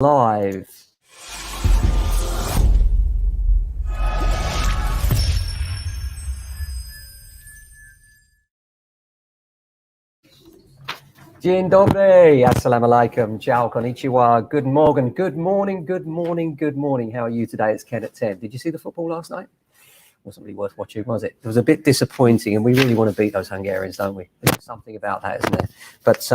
Live. Dzień dobry, assalamu alaikum, ciao, konnichiwa, good morning, good morning, good morning, good morning. How are you today? It's Ken at 10. Did you see the football last night? Wasn't really worth watching, was it? It was a bit disappointing, and we really want to beat those Hungarians, don't we? There's something about that, isn't there? But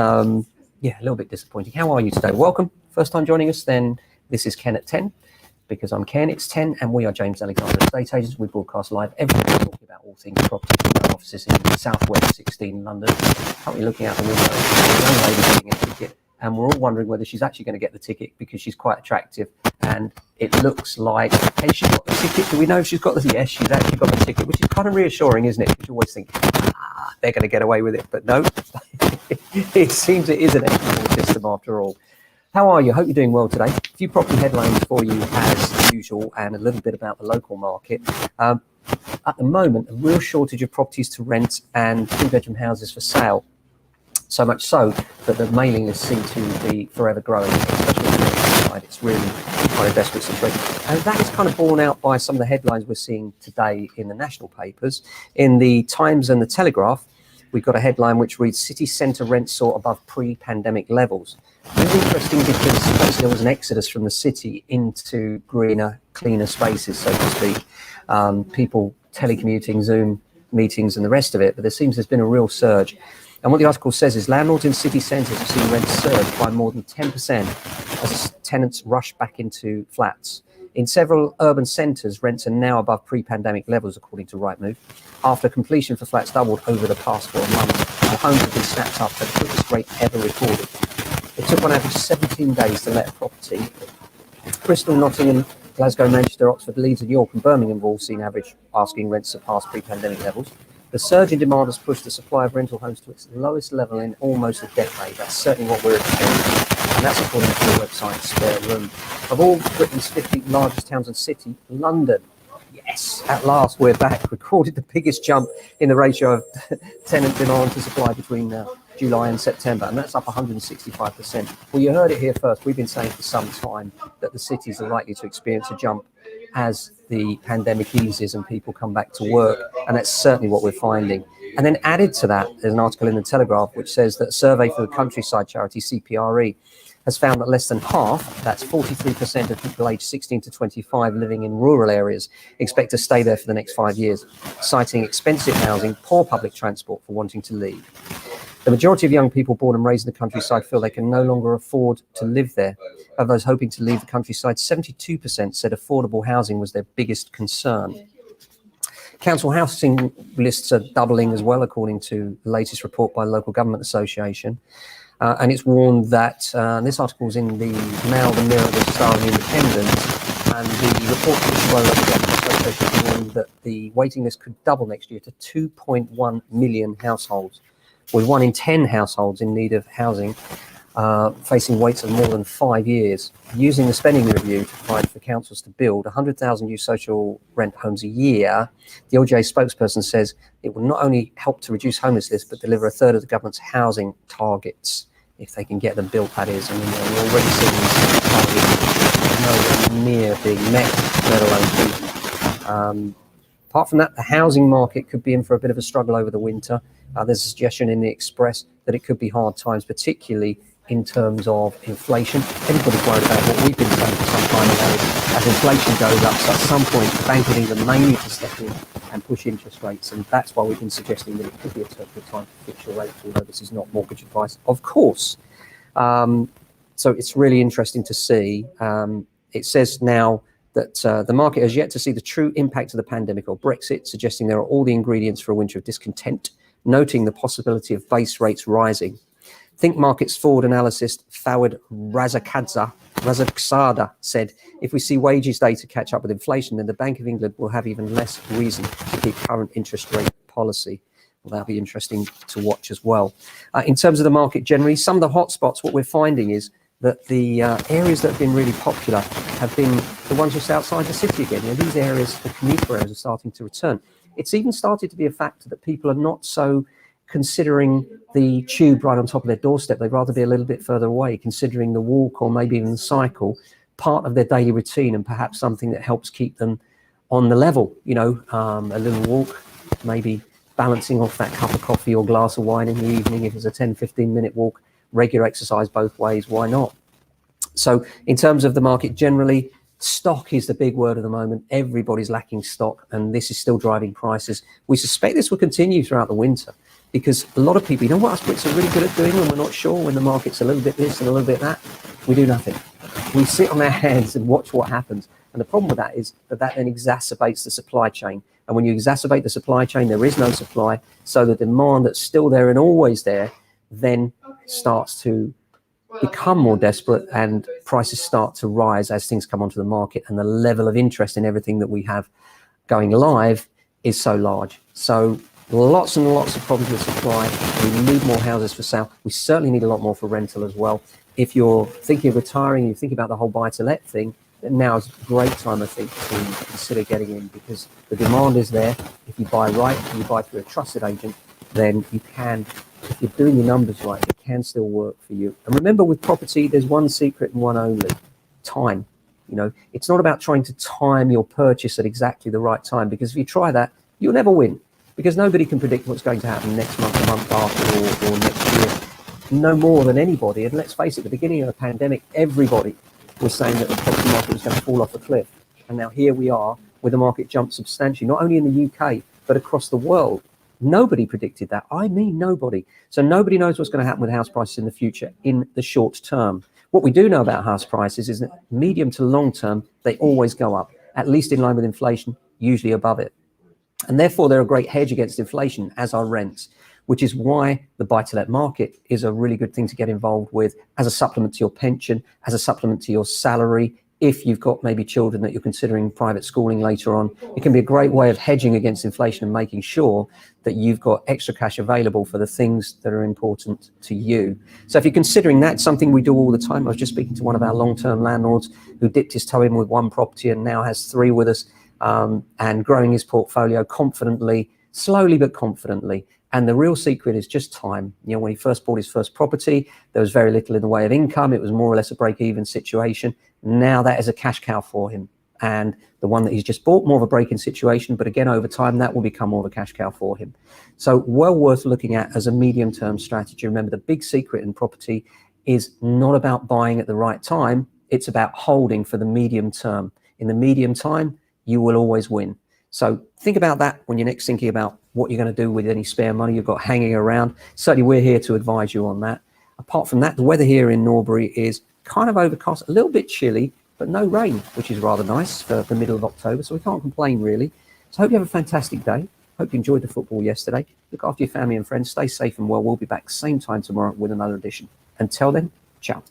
yeah, a little bit disappointing. How are you today? Welcome. First time joining us, then this is Ken at 10. Because I'm Ken, it's 10, and we are James Alexander Estate Agents. We broadcast live every day talking about all things property from our offices in Southwest 16 London. Currently looking out the window, a young lady getting a ticket, and we're all wondering whether she's actually going to get the ticket because she's quite attractive, and it looks like, hey, she's got the ticket. Do we know if she's got the, yes, she's actually got the ticket, which is kind of reassuring, isn't it? Because you always think, they're going to get away with it, but no, it seems it is an equitable system after all. How are you? Hope you're doing well today. A few property headlines for you as usual, and a little bit about the local market. At the moment, a real shortage of properties to rent and two-bedroom houses for sale. So much so that the mailing lists seem to be forever growing, especially on the rental side. It's really quite a desperate situation. And that is kind of borne out by some of the headlines we're seeing today in the national papers. In the Times and the Telegraph, we've got a headline which reads, City Centre rents soar above pre-pandemic levels. It's interesting because there was an exodus from the city into greener, cleaner spaces, so to speak. People telecommuting, Zoom meetings and the rest of it, but there's been a real surge. And what the article says is landlords in city centres have seen rents surge by more than 10% as tenants rush back into flats. In several urban centres, rents are now above pre-pandemic levels, according to Rightmove. After completion for flats doubled over the past 4 months, the homes have been snapped up at the quickest rate ever recorded. It took on average 17 days to let a property. Bristol, Nottingham, Glasgow, Manchester, Oxford, Leeds and York and Birmingham have all seen average asking rents surpass pre-pandemic levels. The surge in demand has pushed the supply of rental homes to its lowest level in almost a decade. That's certainly what we're experiencing. And that's according to the website Spare Room. Of all Britain's 50 largest towns and cities, London, yes, at last we're back, recorded the biggest jump in the ratio of tenant demand to supply between July and September, and that's up 165%. Well, you heard it here first. We've been saying for some time that the cities are likely to experience a jump as the pandemic eases and people come back to work, and that's certainly what we're finding. And then added to that, there's an article in the Telegraph which says that a survey for the countryside charity CPRE has found that less than half, that's 43% of people aged 16 to 25 living in rural areas, expect to stay there for the next 5 years, citing expensive housing, poor public transport for wanting to leave. The majority of young people born and raised in the countryside feel they can no longer afford to live there. Of those hoping to leave the countryside, 72% said affordable housing was their biggest concern. Council housing lists are doubling as well, according to the latest report by the Local Government Association. And it's warned that, this article is in the Mail, the Mirror, the Star and the Independent, and the report by the Local Government Association warned that the waiting list could double next year to 2.1 million households, with 1 in 10 households in need of housing facing waits of more than 5 years. Using the spending review to provide for councils to build 100,000 new social rent homes a year, the LGA spokesperson says it will not only help to reduce homelessness, but deliver a third of the government's housing targets, if they can get them built, that is. I mean, we're already seeing these targets nowhere near being met, let alone beaten. Apart from that, the housing market could be in for a bit of a struggle over the winter. There's a suggestion in the Express that it could be hard times, particularly in terms of inflation. Everybody's worried about what we've been saying for some time now. As inflation goes up, so at some point the Bank of England may need to step in and push interest rates, and that's why we've been suggesting that it could be a terrible time to fix your rate, although this is not mortgage advice, of course. So it's really interesting to see. It says now that the market has yet to see the true impact of the pandemic or Brexit, suggesting there are all the ingredients for a winter of discontent, noting the possibility of base rates rising. Think Markets forward analyst Fawad Razaqzada said, if we see wages data catch up with inflation, then the Bank of England will have even less reason to keep current interest rate policy. Well, that'll be interesting to watch as well. In terms of the market generally, some of the hotspots, what we're finding is that the areas that have been really popular have been the ones just outside the city again. You know, these areas, the commuter areas, are starting to return. It's even started to be a factor that people are not so considering the tube right on top of their doorstep. They'd rather be a little bit further away, considering the walk or maybe even the cycle part of their daily routine, and perhaps something that helps keep them on the level, you know, a little walk, maybe balancing off that cup of coffee or glass of wine in the evening. If it's a 10-15 minute walk, regular exercise both ways, why not? So in terms of the market generally, stock is the big word at the moment. Everybody's lacking stock, and this is still driving prices. We suspect this will continue throughout the winter, because a lot of people, you know what us Brits are really good at doing when we're not sure, when the market's a little bit this and a little bit that? We do nothing. We sit on our hands and watch what happens. And the problem with that is that then exacerbates the supply chain. And when you exacerbate the supply chain, there is no supply. So the demand that's still there and always there then starts to become more desperate, and prices start to rise as things come onto the market, and the level of interest in everything that we have going live is so large. So lots and lots of problems with supply. We need more houses for sale. We certainly need a lot more for rental as well. If you're thinking of retiring, you think about the whole buy-to-let thing, then now is a great time, I think, to consider getting in, because the demand is there. If you buy right and you buy through a trusted agent, then you can, if you're doing your numbers right, it can still work for you. And remember, with property, there's one secret and one only: time. You know, it's not about trying to time your purchase at exactly the right time, because if you try that, you'll never win, because nobody can predict what's going to happen next month, the month after, or next year, no more than anybody. And let's face it, at the beginning of the pandemic, everybody was saying that the property market was going to fall off a cliff. And now here we are, with the market jumped substantially, not only in the UK, but across the world. Nobody predicted that. I mean, nobody. So nobody knows what's going to happen with house prices in the future, in the short term. What we do know about house prices is that medium to long term, they always go up, at least in line with inflation, usually above it. And therefore, they're a great hedge against inflation, as are rents, which is why the buy-to-let market is a really good thing to get involved with as a supplement to your pension, as a supplement to your salary. If you've got maybe children that you're considering private schooling later on, it can be a great way of hedging against inflation and making sure that you've got extra cash available for the things that are important to you. So if you're considering that, something we do all the time. I was just speaking to one of our long-term landlords who dipped his toe in with one property and now has 3 with us, and growing his portfolio confidently, slowly but confidently. And the real secret is just time. You know, when he first bought his first property, there was very little in the way of income. It was more or less a break-even situation. Now that is a cash cow for him. And the one that he's just bought, more of a break-in situation. But again, over time, that will become more of a cash cow for him. So well worth looking at as a medium-term strategy. Remember, the big secret in property is not about buying at the right time. It's about holding for the medium term. In the medium time, you will always win. So think about that when you're next thinking about what you're going to do with any spare money you've got hanging around. Certainly, we're here to advise you on that. Apart from that, the weather here in Norbury is kind of overcast, a little bit chilly, but no rain, which is rather nice for the middle of October. So we can't complain, really. So I hope you have a fantastic day. Hope you enjoyed the football yesterday. Look after your family and friends. Stay safe and well. We'll be back same time tomorrow with another edition. Until then, ciao.